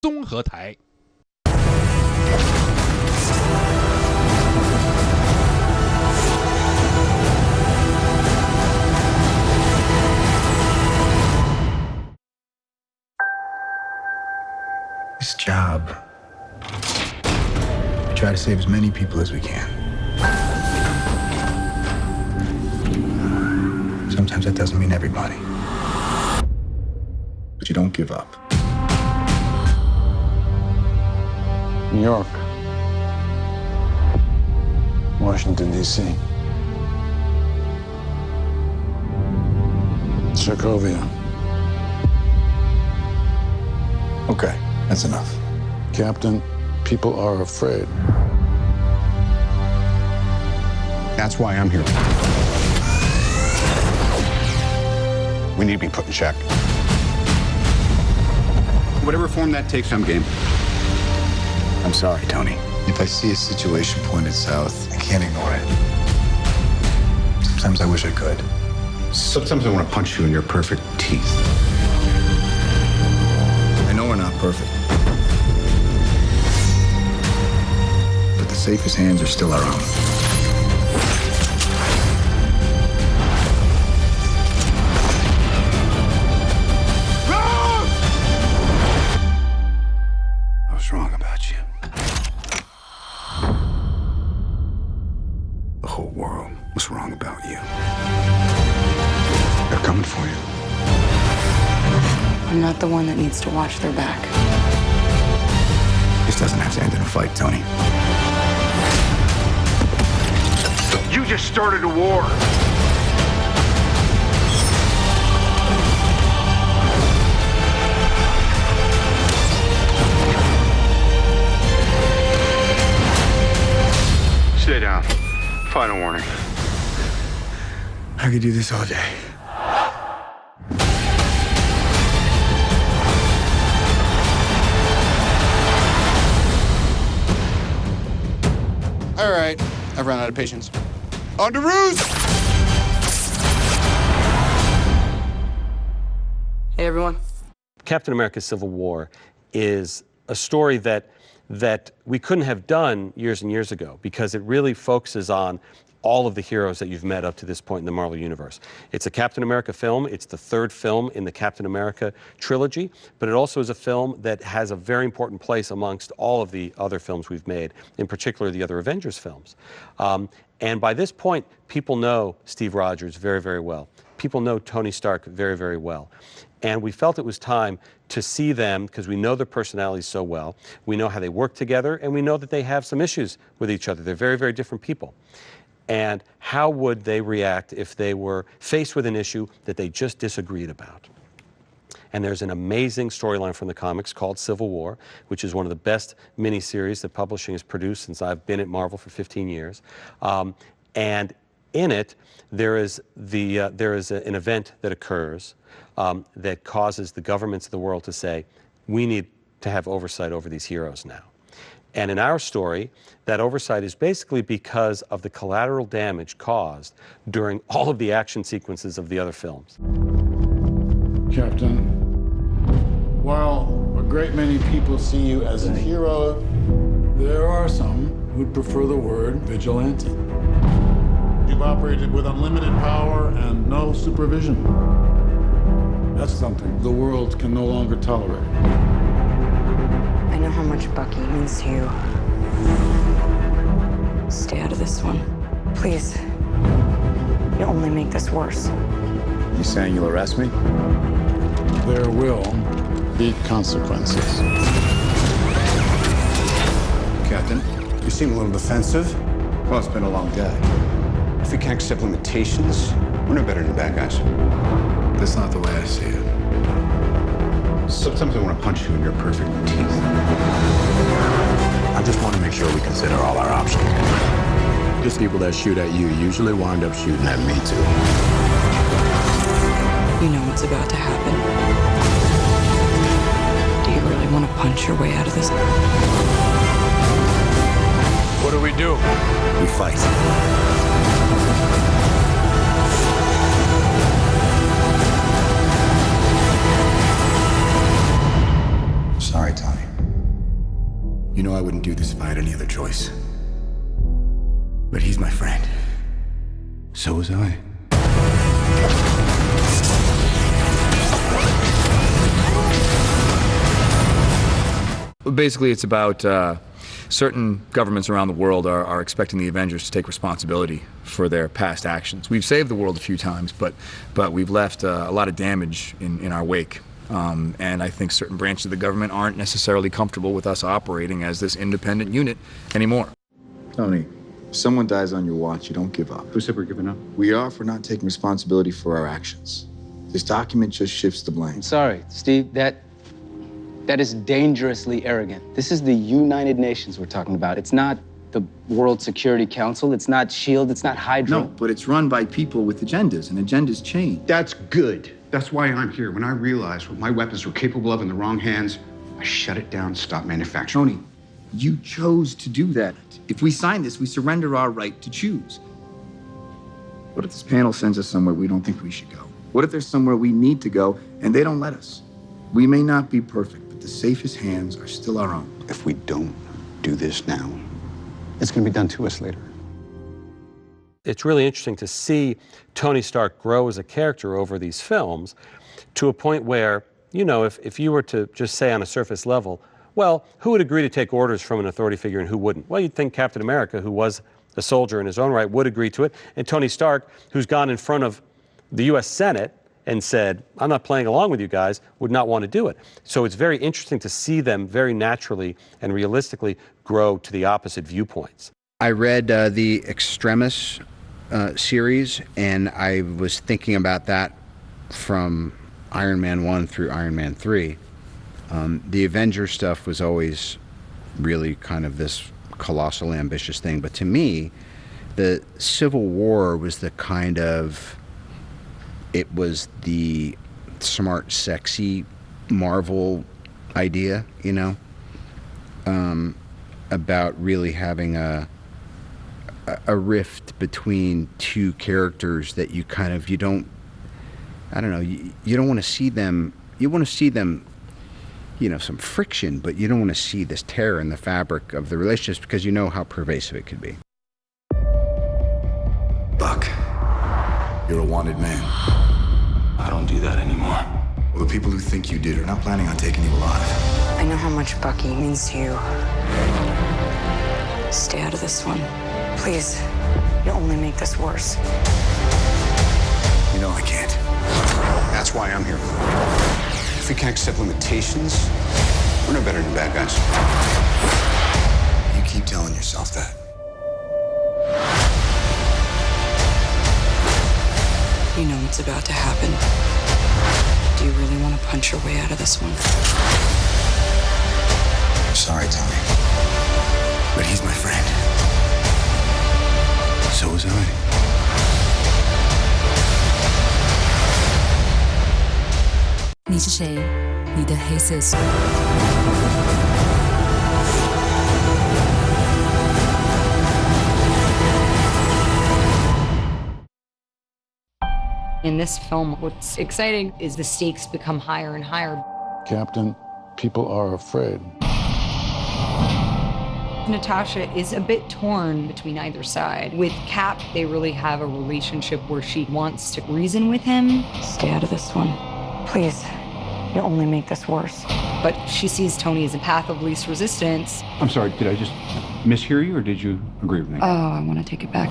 综合台。This job, we try to save as many people as we can. Sometimes that doesn't mean everybody. But you don't give up. New York, Washington, D.C., Sokovia. Okay, that's enough. Captain, people are afraid. That's why I'm here. We need to be put in check. Whatever form that takes, I'm game. I'm sorry, Tony. If I see a situation pointed south, I can't ignore it. Sometimes I wish I could. Sometimes I want to punch you in your perfect teeth. I know we're not perfect. But the safest hands are still our own. I was wrong about you. The whole world was wrong about you. They're coming for you. I'm not the one that needs to watch their back. This doesn't have to end in a fight, Tony. You just started a war. Stay down. Final warning. I could do this all day. All right, I've run out of patience. On to roost! Hey, everyone. Captain America: Civil War is a story that we couldn't have done years and years ago because it really focuses on all of the heroes that you've met up to this point in the Marvel Universe. It's a Captain America film. It's the third film in the Captain America trilogy, but it also is a film that has a very important place amongst all of the other films we've made, in particular the other Avengers films. And by this point, people know Steve Rogers very, very well. People know Tony Stark very, very well. And we felt it was time to see them, because we know their personalities so well. We know how they work together, and we know that they have some issues with each other. They're very, very different people. And how would they react if they were faced with an issue that they just disagreed about? And there's an amazing storyline from the comics called Civil War, which is one of the best miniseries that publishing has produced since I've been at Marvel for 15 years. And in it, there is an event that occurs that causes the governments of the world to say, we need to have oversight over these heroes now. And in our story, that oversight is basically because of the collateral damage caused during all of the action sequences of the other films. Captain, while a great many people see you as a hero, there are some who'd prefer the word vigilante. You've operated with unlimited power and no supervision. That's something the world can no longer tolerate. I know how much Bucky means to you. Stay out of this one. Please. You'll only make this worse. You saying you'll arrest me? There will be consequences. Captain, you seem a little defensive. Well, it's been a long day. If we can't accept limitations, we're no better than bad guys. That's not the way I see it. Sometimes I want to punch you in your perfect teeth. I just want to make sure we consider all our options. Just people that shoot at you usually wind up shooting at me, too. You know what's about to happen. Do you really want to punch your way out of this? What do we do? We fight. Sorry, Tony. You know I wouldn't do this if I had any other choice. But he's my friend. So was I. Well, basically, it's about certain governments around the world are expecting the Avengers to take responsibility for their past actions. We've saved the world a few times, but we've left a lot of damage in our wake. And I think certain branches of the government aren't necessarily comfortable with us operating as this independent unit anymore. Tony, if someone dies on your watch, you don't give up. Who said we're giving up? We are for not taking responsibility for our actions. This document just shifts the blame. I'm sorry, Steve, that is dangerously arrogant. This is the United Nations we're talking about. It's not the World Security Council. It's not SHIELD. It's not Hydra. No, but it's run by people with agendas, and agendas change. That's good. That's why I'm here. When I realized what my weapons were capable of in the wrong hands, I shut it down, stopped manufacturing. Tony, you chose to do that. If we sign this, we surrender our right to choose. What if this panel sends us somewhere we don't think we should go? What if there's somewhere we need to go and they don't let us? We may not be perfect, but the safest hands are still our own. If we don't do this now, it's going to be done to us later. It's really interesting to see Tony Stark grow as a character over these films to a point where, you know, if you were to just say on a surface level, well, who would agree to take orders from an authority figure and who wouldn't? Well, you'd think Captain America, who was a soldier in his own right, would agree to it. And Tony Stark, who's gone in front of the U.S. Senate and said, I'm not playing along with you guys, would not want to do it. So it's very interesting to see them very naturally and realistically grow to the opposite viewpoints. I read the Extremis series, and I was thinking about that from Iron Man 1 through Iron Man 3. The Avengers stuff was always really kind of this colossal ambitious thing, but to me, the Civil War was the kind of, it was the smart, sexy Marvel idea, you know, about really having a rift between two characters that you kind of, you don't want to see them, you want to see them, you know, some friction, but you don't want to see this tear in the fabric of the relationships because you know how pervasive it could be. Buck, you're a wanted man. I don't do that anymore. Well, the people who think you did are not planning on taking you alive. I know how much Bucky means to you. Stay out of this one. Please. You'll only make this worse. You know I can't. That's why I'm here. If we can't accept limitations, we're no better than bad guys. You keep telling yourself that. You know what's about to happen. Do you really want to punch your way out of this one? I'm sorry, Tony. But he's my friend. So was I.你是谁？你的黑色素。In this film, what's exciting is the stakes become higher and higher. Captain, people are afraid. Natasha is a bit torn between either side. With Cap, they really have a relationship where she wants to reason with him. Stay out of this one. Please. You'll only make this worse. But she sees Tony as a path of least resistance. I'm sorry, did I just mishear you, or did you agree with me? Oh, I want to take it back.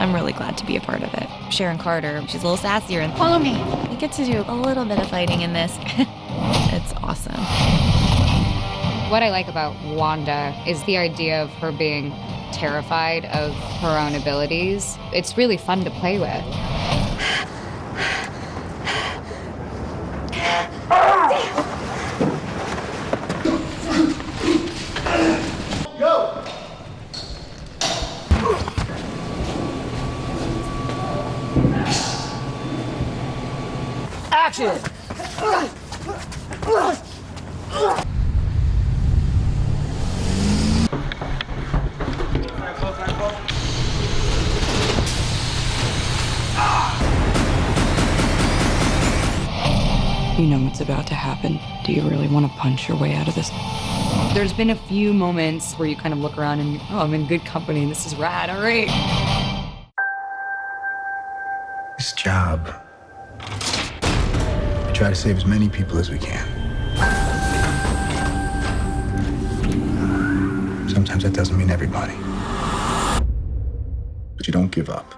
I'm really glad to be a part of it. Sharon Carter, she's a little sassier, and follow me. We get to do a little bit of fighting in this. It's awesome. What I like about Wanda is the idea of her being terrified of her own abilities. It's really fun to play with. Go! Action! You know what's about to happen. Do you really want to punch your way out of this? There's been a few moments where you kind of look around and, oh, I'm in good company. This is rad. All right. This job, we try to save as many people as we can. Sometimes that doesn't mean everybody. But you don't give up.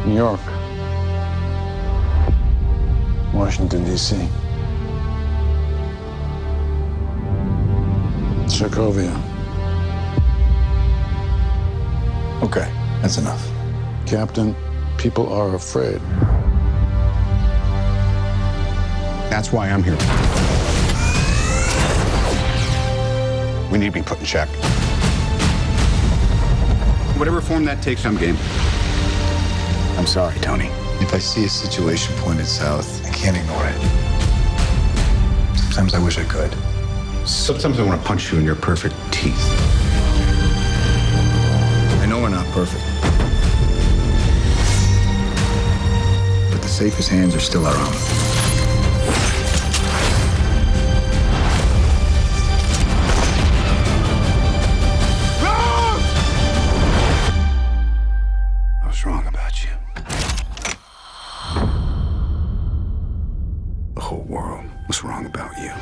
New York. Washington, D.C. Sokovia. Okay, that's enough. Captain, people are afraid. That's why I'm here. We need to be put in check. Whatever form that takes, I'm game. I'm sorry, Tony. If I see a situation pointed south, I can't ignore it. Sometimes I wish I could. Sometimes I want to punch you in your perfect teeth. I know we're not perfect. But the safest hands are still our own. I was wrong about you. The whole world was wrong about you.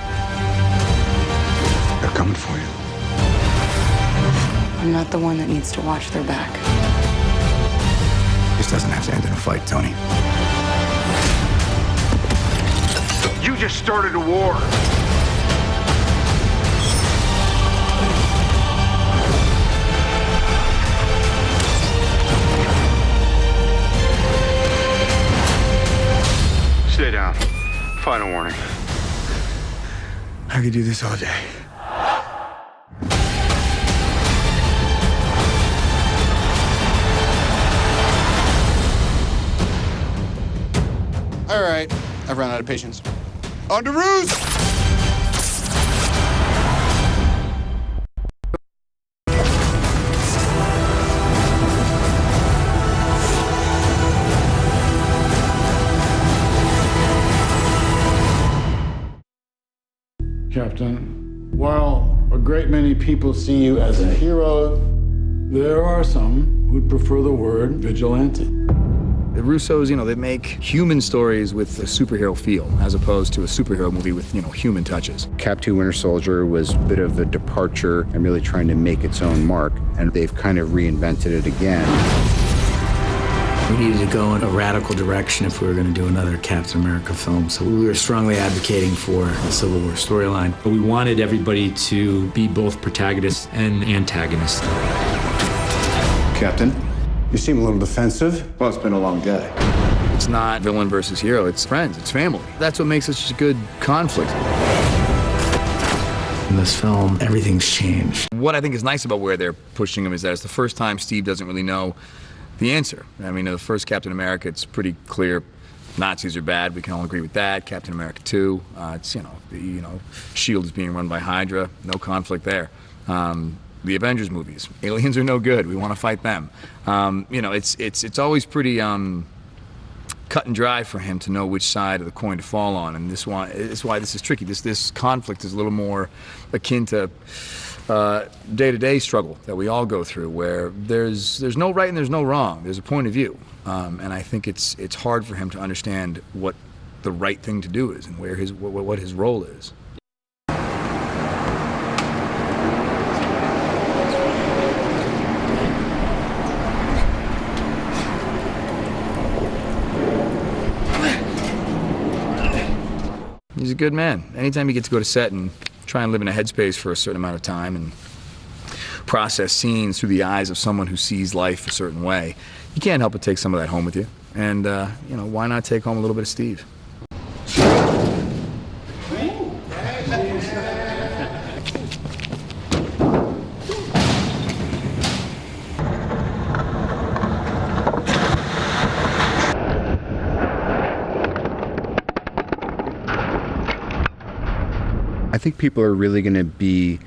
They're coming for you. I'm not the one that needs to watch their back. This doesn't have to end in a fight, Tony. You just started a war. Stay down. Final warning. I could do this all day. All right, I've run out of patience. On to roost! Captain, while a great many people see you as a hero, there are some who'd prefer the word vigilante. The Russos, they make human stories with a superhero feel, as opposed to a superhero movie with, human touches. Cap 2 Winter Soldier was a bit of a departure and really trying to make its own mark, and they've kind of reinvented it again. We needed to go in a radical direction if we were going to do another Captain America film, so we were strongly advocating for the Civil War storyline. But we wanted everybody to be both protagonists and antagonists. Captain, you seem a little defensive. Well, it's been a long day. It's not villain versus hero, it's friends, it's family. That's what makes such a good conflict. In this film, everything's changed. What I think is nice about where they're pushing him is that it's the first time Steve doesn't really know the answer. I mean, the first Captain America, it's pretty clear Nazis are bad. We can all agree with that. Captain America 2, it's, SHIELD is being run by Hydra. No conflict there. The Avengers movies, aliens are no good. We want to fight them. It's always pretty cut and dry for him to know which side of the coin to fall on. And this one is why this is tricky. This conflict is a little more akin to day-to-day struggle that we all go through, where there's no right and there's no wrong. There's a point of view, and I think it's hard for him to understand what the right thing to do is and where what his role is. He's a good man. Anytime you get to go to set and try and live in a headspace for a certain amount of time and process scenes through the eyes of someone who sees life a certain way, you can't help but take some of that home with you. And, why not take home a little bit of Steve? I think people are really going to be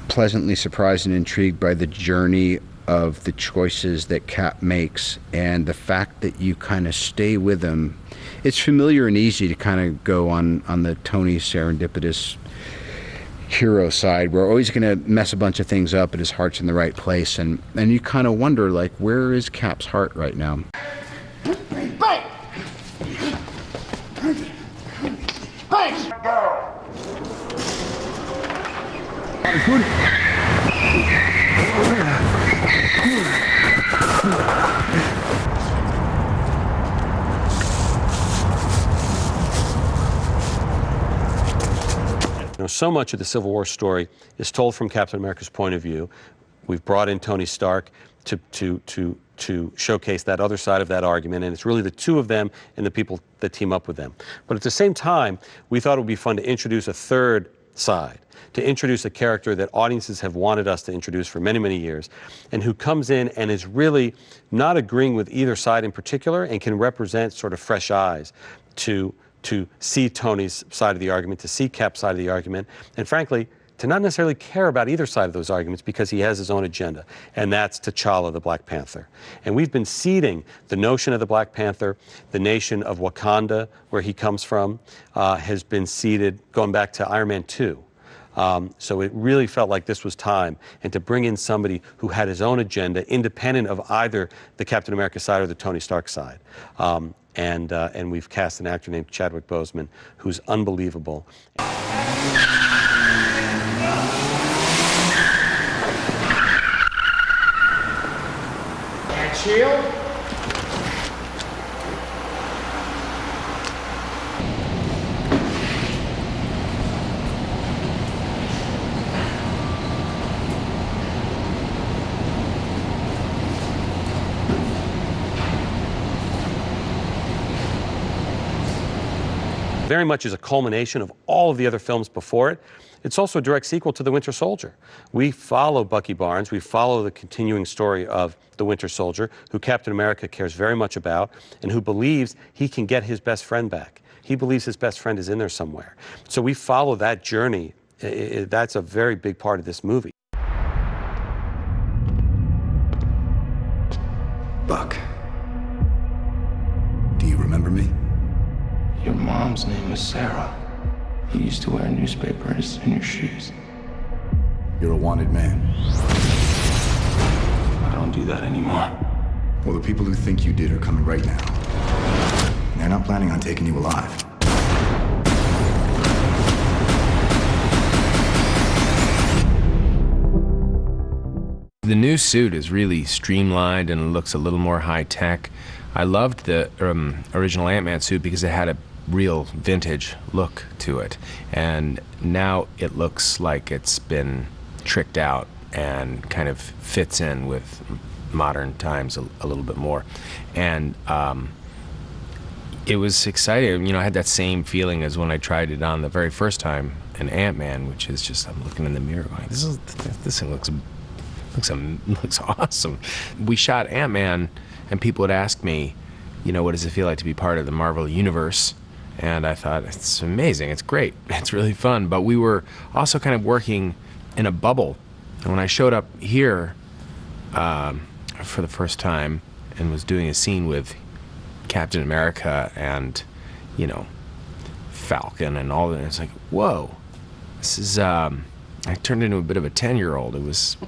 pleasantly surprised and intrigued by the journey of the choices that Cap makes, and the fact that you kind of stay with him. It's familiar and easy to kind of go on the Tony serendipitous hero side. We're always going to mess a bunch of things up, but his heart's in the right place, and you kind of wonder, like, where is Cap's heart right now? Bang! Bang! You know, so much of the Civil War story is told from Captain America's point of view. We've brought in Tony Stark to showcase that other side of that argument, and it's really the two of them and the people that team up with them. But at the same time, we thought it would be fun to introduce a third side, to introduce a character that audiences have wanted us to introduce for many, many years, and who comes in and is really not agreeing with either side in particular and can represent sort of fresh eyes to see Tony's side of the argument, to see Cap's side of the argument, and frankly, to not necessarily care about either side of those arguments because he has his own agenda, and that's T'Challa, the Black Panther. And we've been seeding the notion of the Black Panther. The nation of Wakanda, where he comes from, has been seeded going back to Iron Man 2. So it really felt like this was time, and to bring in somebody who had his own agenda, independent of either the Captain America side or the Tony Stark side. And we've cast an actor named Chadwick Boseman, who's unbelievable. Shield. Very much is a culmination of all of the other films before it. It's also a direct sequel to The Winter Soldier. We follow Bucky Barnes, we follow the continuing story of the Winter Soldier, who Captain America cares very much about, and who believes he can get his best friend back. He believes his best friend is in there somewhere. So we follow that journey. That's a very big part of this movie. Buck, do you remember me? Your mom's name was Sarah. You used to wear newspapers in your shoes. You're a wanted man. I don't do that anymore. Well, the people who think you did are coming right now. And they're not planning on taking you alive. The new suit is really streamlined and looks a little more high-tech. I loved the original Ant-Man suit because it had a real vintage look to it, and now it looks like it's been tricked out and kind of fits in with modern times a little bit more. And it was exciting. You know, I had that same feeling as when I tried it on the very first time in Ant-Man, which is just, I'm looking in the mirror going, this thing looks awesome. We shot Ant-Man, and people would ask me, you know, what does it feel like to be part of the Marvel Universe? And I thought, it's amazing, it's great, it's really fun. But we were also kind of working in a bubble. And when I showed up here for the first time and was doing a scene with Captain America and, you know, Falcon and all that, it's like, whoa, this is, I turned into a bit of a 10-year-old. It was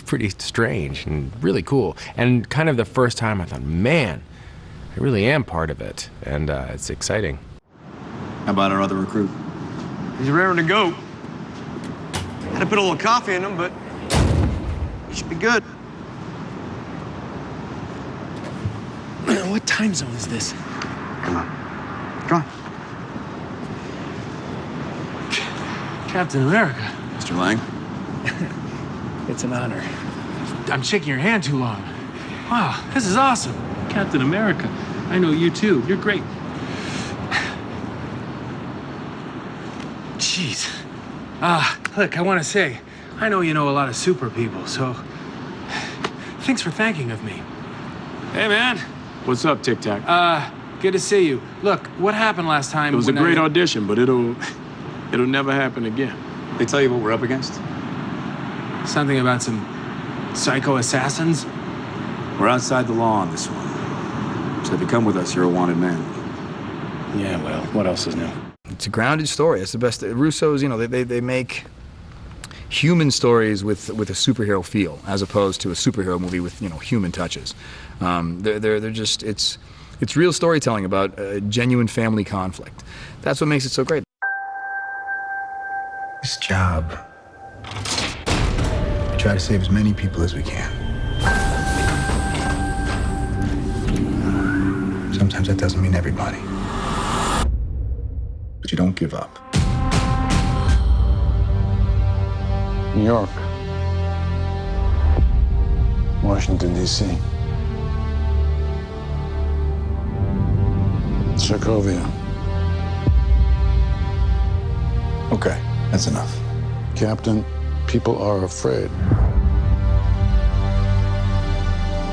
pretty strange and really cool. And kind of the first time I thought, man, I really am part of it, and it's exciting. How about our other recruit? He's raring to go. Had to put a little coffee in him, but he should be good. What time zone is this? Come on. Come on. Captain America. Mr. Lang? It's an honor. I'm shaking your hand too long. Wow, this is awesome. Captain America. I know you too. You're great. Jeez. Look, I want to say, I know you know a lot of super people, so thanks for thanking of me. Hey, man. What's up, Tic Tac? Good to see you. Look, what happened last time? It was a great audition, but it'll never happen again. They tell you what we're up against? Something about some psycho assassins? We're outside the law on this one. So if you come with us, you're a wanted man. Yeah, well, what else is new? It's a grounded story. It's the best. Russo's, you know, they make human stories with a superhero feel, as opposed to a superhero movie with, you know, human touches. They're just, it's real storytelling about genuine family conflict. That's what makes it so great. This job, we try to save as many people as we can. Sometimes that doesn't mean everybody. But you don't give up. New York. Washington, D.C. Sokovia. Okay, that's enough. Captain, people are afraid.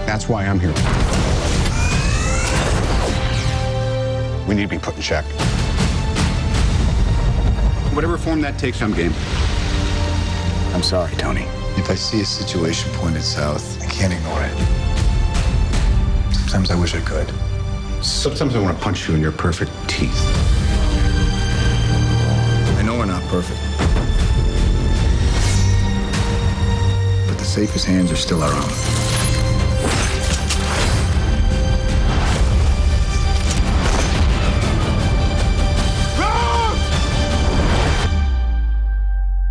That's why I'm here. We need to be put in check. Whatever form that takes, I'm game. I'm sorry, Tony. If I see a situation pointed south, I can't ignore it. Sometimes I wish I could. Sometimes I want to punch you in your perfect teeth. I know we're not perfect. But the safest hands are still our own.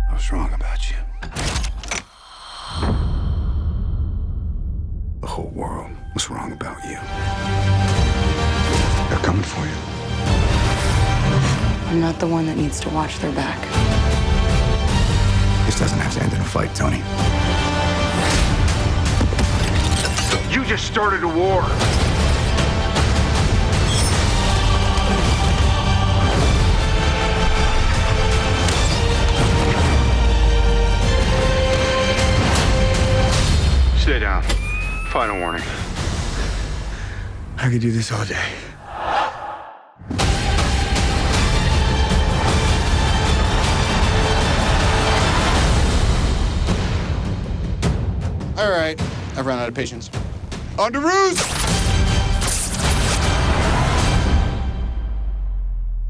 I was wrong about you. The whole world was wrong about you. They're coming for you. I'm not the one that needs to watch their back. This doesn't have to end in a fight, Tony. You just started a war. Stay down. Final warning. I could do this all day. All right, I've run out of patience. On to roost!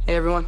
Hey, everyone.